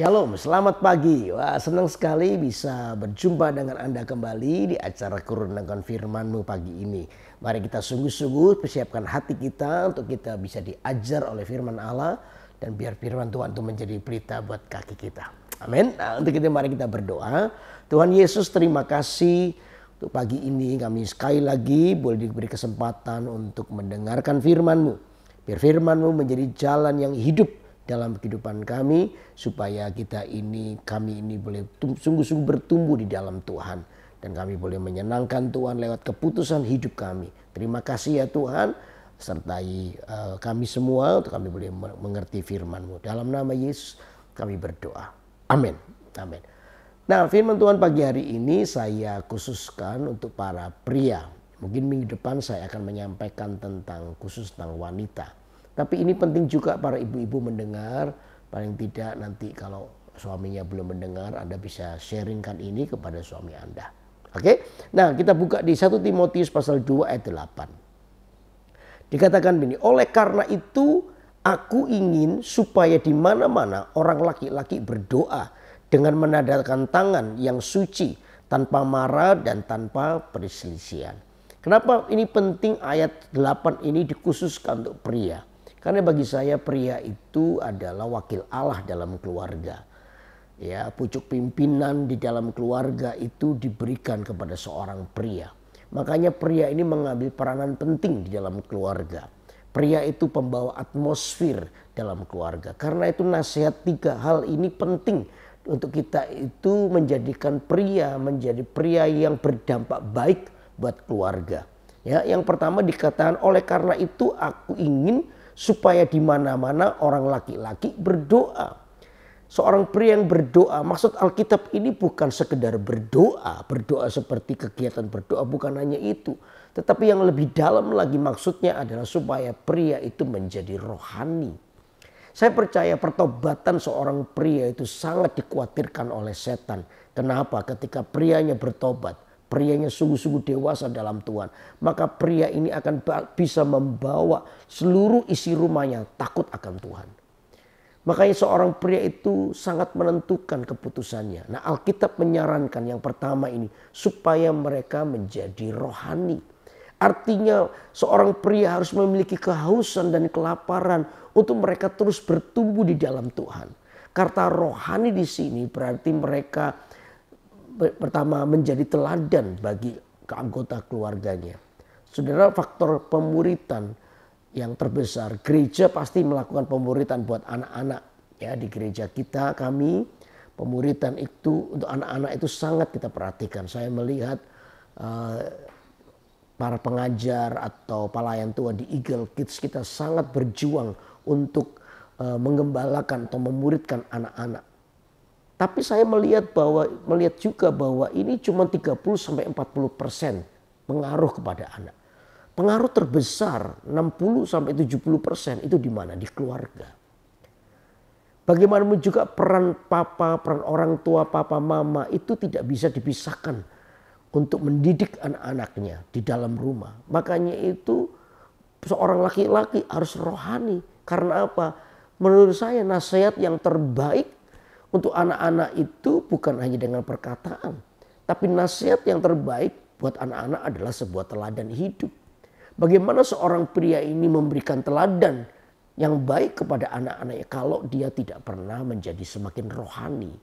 Shalom, selamat pagi. Wah, senang sekali bisa berjumpa dengan Anda kembali di acara Kerenangan Firman-Mu pagi ini. Mari kita sungguh-sungguh persiapkan hati kita untuk kita bisa diajar oleh firman Allah. Dan biar firman Tuhan itu menjadi pelita buat kaki kita. Amin. Nah, untuk itu mari kita berdoa. Tuhan Yesus, terima kasih untuk pagi ini kami sekali lagi boleh diberi kesempatan untuk mendengarkan firman-Mu. Biar firman-Mu menjadi jalan yang hidup dalam kehidupan kami, supaya kami ini boleh sungguh-sungguh bertumbuh di dalam Tuhan, dan kami boleh menyenangkan Tuhan lewat keputusan hidup kami. Terima kasih ya Tuhan, sertai kami semua untuk kami boleh mengerti firman-Mu. Dalam nama Yesus kami berdoa. Amin. Amin. Nah, firman Tuhan pagi hari ini saya khususkan untuk para pria. Mungkin minggu depan saya akan menyampaikan khusus tentang wanita. Tapi ini penting juga para ibu-ibu mendengar. Paling tidak nanti kalau suaminya belum mendengar, Anda bisa sharingkan ini kepada suami Anda. Oke? Nah, kita buka di 1 Timotius pasal 2 ayat 8. Dikatakan begini, oleh karena itu aku ingin supaya di mana-mana orang laki-laki berdoa dengan menadahkan tangan yang suci, tanpa marah dan tanpa perselisihan. Kenapa ini penting ayat 8 ini dikhususkan untuk pria? Karena bagi saya pria itu adalah wakil Allah dalam keluarga. Ya, pucuk pimpinan di dalam keluarga itu diberikan kepada seorang pria. Makanya pria ini mengambil peranan penting di dalam keluarga. Pria itu pembawa atmosfer dalam keluarga. Karena itu nasihat 3 hal ini penting untuk kita itu menjadikan pria menjadi pria yang berdampak baik buat keluarga. Ya, yang pertama dikatakan oleh karena itu aku ingin supaya di mana-mana orang laki-laki berdoa. Seorang pria yang berdoa, maksud Alkitab ini bukan sekedar berdoa. Berdoa seperti kegiatan berdoa, bukan hanya itu. Tetapi yang lebih dalam lagi maksudnya adalah supaya pria itu menjadi rohani. Saya percaya pertobatan seorang pria itu sangat dikhawatirkan oleh setan. Kenapa? Ketika prianya bertobat, prianya sungguh-sungguh dewasa dalam Tuhan, maka pria ini akan bisa membawa seluruh isi rumahnya takut akan Tuhan. Makanya seorang pria itu sangat menentukan keputusannya. Nah, Alkitab menyarankan yang pertama ini supaya mereka menjadi rohani. Artinya seorang pria harus memiliki kehausan dan kelaparan untuk mereka terus bertumbuh di dalam Tuhan. Kata rohani di sini berarti mereka pertama menjadi teladan bagi anggota keluarganya. Saudara, faktor pemuritan yang terbesar, gereja pasti melakukan pemuritan buat anak-anak. Ya, di gereja kita, kami pemuritan itu untuk anak-anak itu sangat kita perhatikan. Saya melihat para pengajar atau pelayan Tuhan di Eagle Kids kita sangat berjuang untuk menggembalakan atau memuridkan anak-anak. Tapi saya melihat juga bahwa ini cuma 30-40% pengaruh kepada anak. Pengaruh terbesar 60-70% itu di mana? Di keluarga. Bagaimanapun juga peran papa, peran orang tua, papa, mama itu tidak bisa dipisahkan untuk mendidik anak-anaknya di dalam rumah. Makanya itu seorang laki-laki harus rohani. Karena apa? Menurut saya nasihat yang terbaik untuk anak-anak itu bukan hanya dengan perkataan. Tapi nasihat yang terbaik buat anak-anak adalah sebuah teladan hidup. Bagaimana seorang pria ini memberikan teladan yang baik kepada anak-anaknya kalau dia tidak pernah menjadi semakin rohani.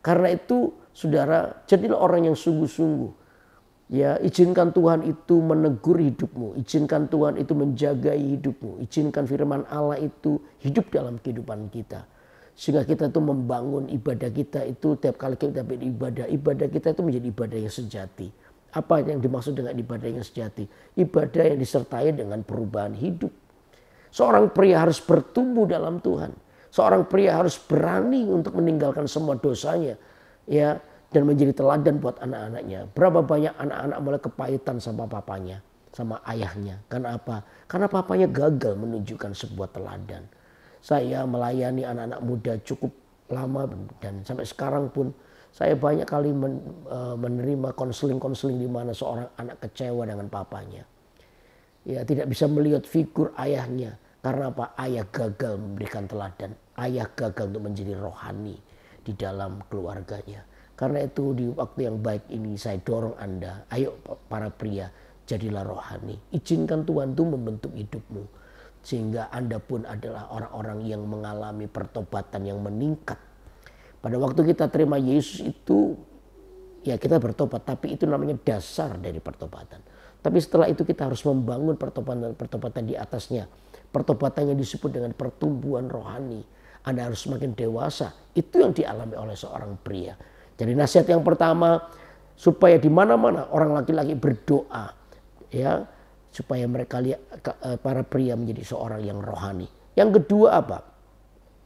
Karena itu saudara, jadilah orang yang sungguh-sungguh. Ya, izinkan Tuhan itu menegur hidupmu. Izinkan Tuhan itu menjaga hidupmu. Izinkan firman Allah itu hidup dalam kehidupan kita. Sehingga kita itu membangun ibadah kita itu tiap kali kita beribadah. Ibadah kita itu menjadi ibadah yang sejati. Apa yang dimaksud dengan ibadah yang sejati? Ibadah yang disertai dengan perubahan hidup. Seorang pria harus bertumbuh dalam Tuhan. Seorang pria harus berani untuk meninggalkan semua dosanya. Ya, dan menjadi teladan buat anak-anaknya. Berapa banyak anak-anak mulai kepahitan sama papanya, sama ayahnya. Karena apa? Karena papanya gagal menunjukkan sebuah teladan. Saya melayani anak-anak muda cukup lama dan sampai sekarang pun saya banyak kali menerima konseling-konseling di mana seorang anak kecewa dengan papanya. Ya, tidak bisa melihat figur ayahnya. Karena apa? Ayah gagal memberikan teladan. Ayah gagal untuk menjadi rohani. di dalam keluarganya. Karena itu di waktu yang baik ini saya dorong Anda, ayo para pria, jadilah rohani. Izinkan Tuhan itu membentuk hidupmu. Sehingga Anda pun adalah orang-orang yang mengalami pertobatan yang meningkat. Pada waktu kita terima Yesus itu, ya kita bertobat, tapi itu namanya dasar dari pertobatan. Tapi setelah itu kita harus membangun pertobatan di atasnya. Pertobatan yang disebut dengan pertumbuhan rohani. Anda harus semakin dewasa. Itu yang dialami oleh seorang pria. Jadi nasihat yang pertama, supaya di mana-mana orang laki-laki berdoa, ya, supaya mereka para pria menjadi seorang yang rohani. Yang kedua apa?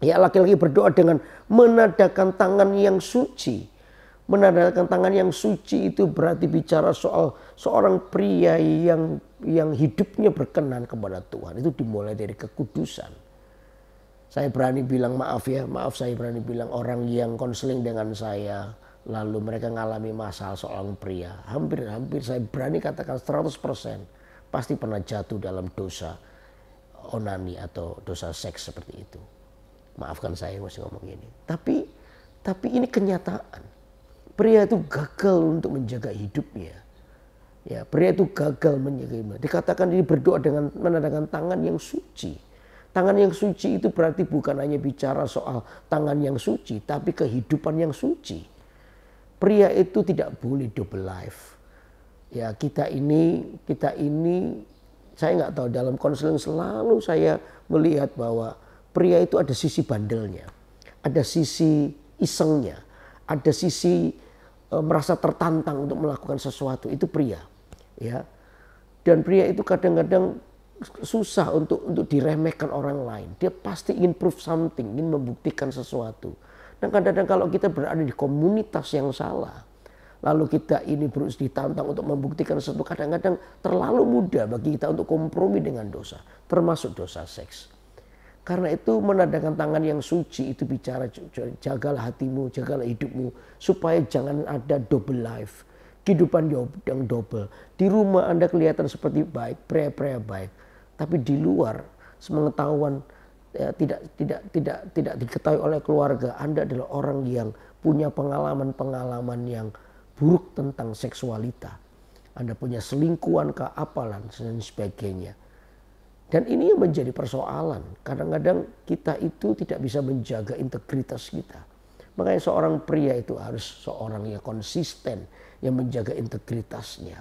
Ya, laki-laki berdoa dengan menadakan tangan yang suci. Menadakan tangan yang suci itu berarti bicara soal seorang pria yang hidupnya berkenan kepada Tuhan. Itu dimulai dari kekudusan. Saya berani bilang saya berani bilang orang yang konseling dengan saya, lalu mereka mengalami masalah seorang pria. Hampir saya berani katakan 100% pasti pernah jatuh dalam dosa onani atau dosa seks seperti itu. Maafkan saya masih ngomong gini. Tapi ini kenyataan. Pria itu gagal untuk menjaga hidupnya. Ya, pria itu gagal menjaga hidupnya. Dikatakan ini berdoa dengan menandakan tangan yang suci. Tangan yang suci itu berarti bukan hanya bicara soal tangan yang suci, tapi kehidupan yang suci. Pria itu tidak boleh double life. Ya, kita ini saya nggak tahu, dalam konseling selalu saya melihat bahwa pria itu ada sisi bandelnya, ada sisi isengnya, ada sisi merasa tertantang untuk melakukan sesuatu. Itu pria, ya. Dan pria itu kadang-kadang susah untuk diremehkan orang lain. Dia pasti ingin prove something, ingin membuktikan sesuatu. Dan kadang-kadang kalau kita berada di komunitas yang salah, lalu kita ini berusaha ditantang untuk membuktikan sesuatu, kadang-kadang terlalu mudah bagi kita untuk kompromi dengan dosa, termasuk dosa seks. Karena itu menadakan tangan yang suci itu bicara jagalah hatimu, jagalah hidupmu, supaya jangan ada double life, kehidupan yang double. Di rumah Anda kelihatan seperti baik, pria-pria baik, tapi di luar sepengetahuan ya, tidak diketahui oleh keluarga, Anda adalah orang yang punya pengalaman-pengalaman yang buruk tentang seksualita. Anda punya selingkuhan, keapalan dan sebagainya. Dan ini yang menjadi persoalan. Kadang-kadang kita itu tidak bisa menjaga integritas kita. Makanya seorang pria itu harus seorang yang konsisten, yang menjaga integritasnya.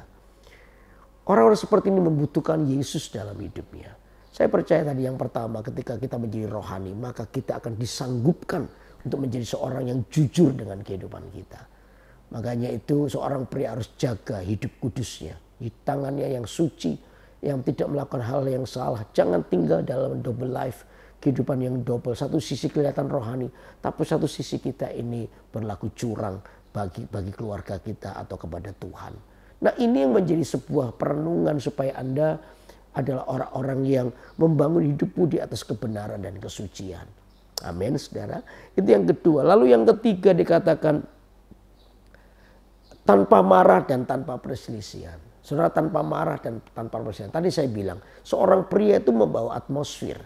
Orang-orang seperti ini membutuhkan Yesus dalam hidupnya. Saya percaya tadi yang pertama, ketika kita menjadi rohani, maka kita akan disanggupkan untuk menjadi seorang yang jujur dengan kehidupan kita. Makanya itu seorang pria harus jaga hidup kudusnya. Di tangannya yang suci, yang tidak melakukan hal yang salah. Jangan tinggal dalam double life, kehidupan yang double. Satu sisi kelihatan rohani, tapi satu sisi kita ini berlaku curang bagi keluarga kita atau kepada Tuhan. Nah, ini yang menjadi sebuah perenungan supaya Anda adalah orang-orang yang membangun hidupmu di atas kebenaran dan kesucian. Amin, saudara. Itu yang kedua. Lalu yang ketiga dikatakan tanpa marah dan tanpa perselisihan. Saudara, tanpa marah dan tanpa perselisihan. Tadi saya bilang, seorang pria itu membawa atmosfer.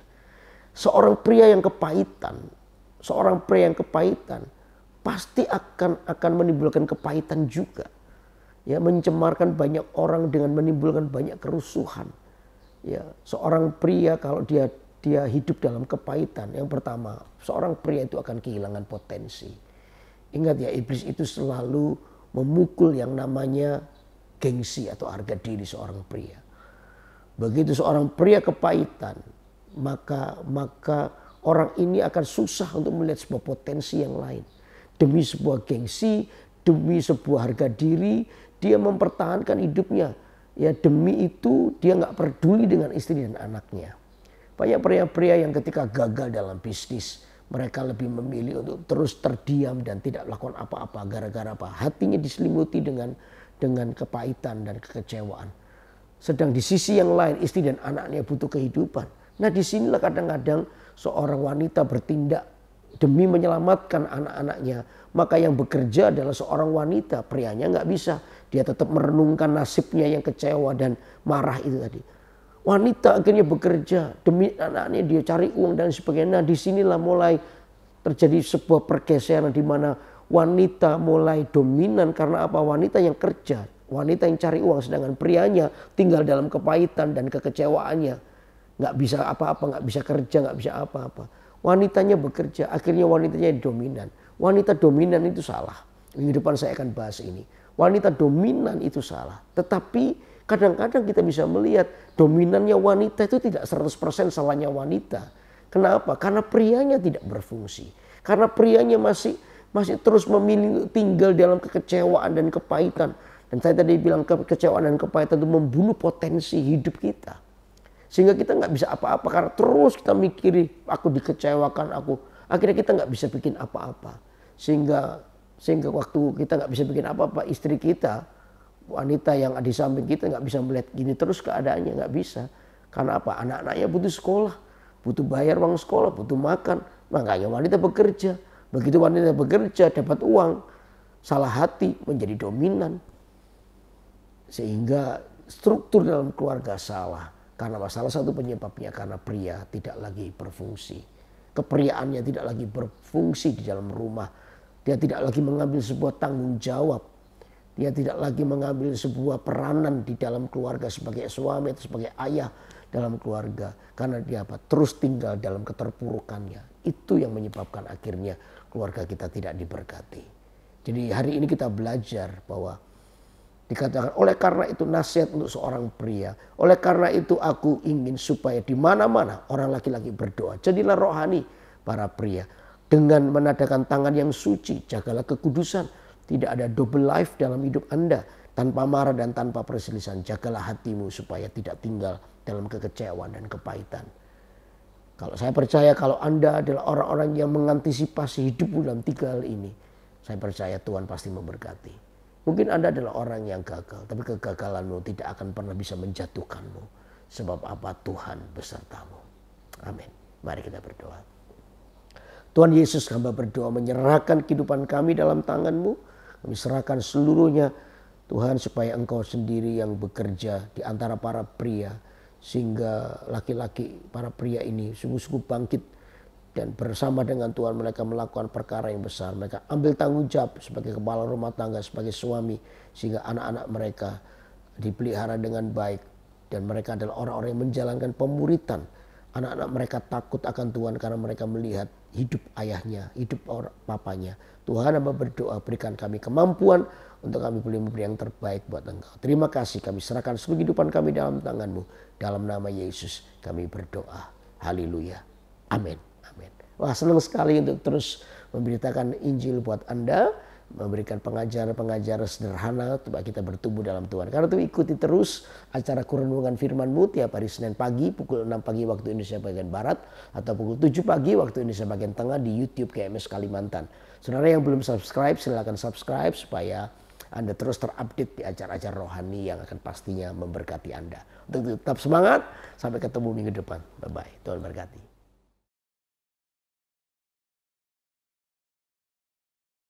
Seorang pria yang kepahitan, pasti akan menimbulkan kepahitan juga. Ya, mencemarkan banyak orang dengan menimbulkan banyak kerusuhan. Ya, seorang pria kalau dia hidup dalam kepahitan, yang pertama, seorang pria itu akan kehilangan potensi. Ingat ya, iblis itu selalu memukul yang namanya gengsi atau harga diri seorang pria. Begitu seorang pria kepahitan, maka orang ini akan susah untuk melihat sebuah potensi yang lain. Demi sebuah gengsi, demi sebuah harga diri, dia mempertahankan hidupnya. Ya, demi itu dia nggak peduli dengan istri dan anaknya. Banyak pria-pria yang ketika gagal dalam bisnis, mereka lebih memilih untuk terus terdiam dan tidak melakukan apa-apa. Gara-gara apa? Hatinya diselimuti dengan kepahitan dan kekecewaan. Sedang di sisi yang lain istri dan anaknya butuh kehidupan. Nah, disinilah kadang-kadang seorang wanita bertindak demi menyelamatkan anak-anaknya. Maka yang bekerja adalah seorang wanita, prianya nggak bisa. Dia tetap merenungkan nasibnya yang kecewa dan marah itu tadi. Wanita akhirnya bekerja demi anaknya, dia cari uang dan sebagainya. Nah, disinilah mulai terjadi sebuah pergeseran di mana wanita mulai dominan karena apa? Wanita yang kerja, wanita yang cari uang, sedangkan prianya tinggal dalam kepahitan dan kekecewaannya. Nggak bisa apa-apa, nggak bisa kerja, nggak bisa apa-apa. Wanitanya bekerja, akhirnya wanitanya dominan. Wanita dominan itu salah. Minggu depan saya akan bahas ini. Wanita dominan itu salah. Tetapi kadang-kadang kita bisa melihat dominannya wanita itu tidak 100% salahnya wanita. Kenapa? Karena prianya tidak berfungsi. Karena prianya masih terus memilih tinggal dalam kekecewaan dan kepahitan. Dan saya tadi bilang kekecewaan dan kepahitan itu membunuh potensi hidup kita. Sehingga kita nggak bisa apa-apa karena terus kita mikiri aku dikecewakan aku. Akhirnya kita nggak bisa bikin apa-apa. Sehingga waktu kita nggak bisa bikin apa-apa, istri kita, wanita yang di samping kita nggak bisa melihat gini terus keadaannya, nggak bisa. Karena apa? Anak-anaknya butuh sekolah, butuh bayar uang sekolah, butuh makan. Makanya wanita bekerja. Begitu wanita bekerja dapat uang, salah hati menjadi dominan. Sehingga struktur dalam keluarga salah. Karena salah satu penyebabnya karena pria tidak lagi berfungsi. Kepriaannya tidak lagi berfungsi di dalam rumah. Dia tidak lagi mengambil sebuah tanggung jawab. Dia tidak lagi mengambil sebuah peranan di dalam keluarga sebagai suami atau sebagai ayah dalam keluarga. Karena dia terus tinggal dalam keterpurukannya. Itu yang menyebabkan akhirnya keluarga kita tidak diberkati. Jadi hari ini kita belajar bahwa dikatakan oleh karena itu nasihat untuk seorang pria. Oleh karena itu aku ingin supaya di mana-mana orang laki-laki berdoa. Jadilah rohani para pria. Dengan menadakan tangan yang suci. Jagalah kekudusan. Tidak ada double life dalam hidup Anda. Tanpa marah dan tanpa perselisihan. Jagalah hatimu supaya tidak tinggal dalam kekecewaan dan kepahitan. Kalau saya percaya kalau Anda adalah orang-orang yang mengantisipasi hidupmu dalam 3 hal ini. Saya percaya Tuhan pasti memberkati. Mungkin Anda adalah orang yang gagal, tapi kegagalanmu tidak akan pernah bisa menjatuhkanmu. Sebab apa? Tuhan besertamu. Amin. Mari kita berdoa. Tuhan Yesus, hamba berdoa menyerahkan kehidupan kami dalam tangan-Mu. Kami serahkan seluruhnya Tuhan supaya Engkau sendiri yang bekerja di antara para pria. Sehingga laki-laki para pria ini sungguh-sungguh bangkit. Dan bersama dengan Tuhan mereka melakukan perkara yang besar. Mereka ambil tanggung jawab sebagai kepala rumah tangga, sebagai suami. Sehingga anak-anak mereka dipelihara dengan baik. Dan mereka adalah orang-orang yang menjalankan pemuritan. Anak-anak mereka takut akan Tuhan karena mereka melihat hidup ayahnya, hidup papanya. Tuhan, hamba berdoa berikan kami kemampuan untuk kami boleh memberi yang terbaik buat Engkau. Terima kasih, kami serahkan seluruh kehidupan kami dalam tangan-Mu. Dalam nama Yesus kami berdoa. Haleluya. Amin. Amin. Wah, senang sekali untuk terus memberitakan Injil buat Anda, memberikan pengajaran-pengajaran sederhana supaya kita bertumbuh dalam Tuhan. Karena itu ikuti terus acara Kurenungan Firman-Mu tiap hari Senin pagi pukul 6 pagi waktu Indonesia bagian Barat atau pukul 7 pagi waktu Indonesia bagian Tengah di YouTube KMS Kalimantan. Saudara yang belum subscribe, silakan subscribe supaya Anda terus terupdate di acara-acara rohani yang akan pastinya memberkati Anda. Untuk tetap semangat, sampai ketemu minggu depan. Bye-bye. Tuhan berkati.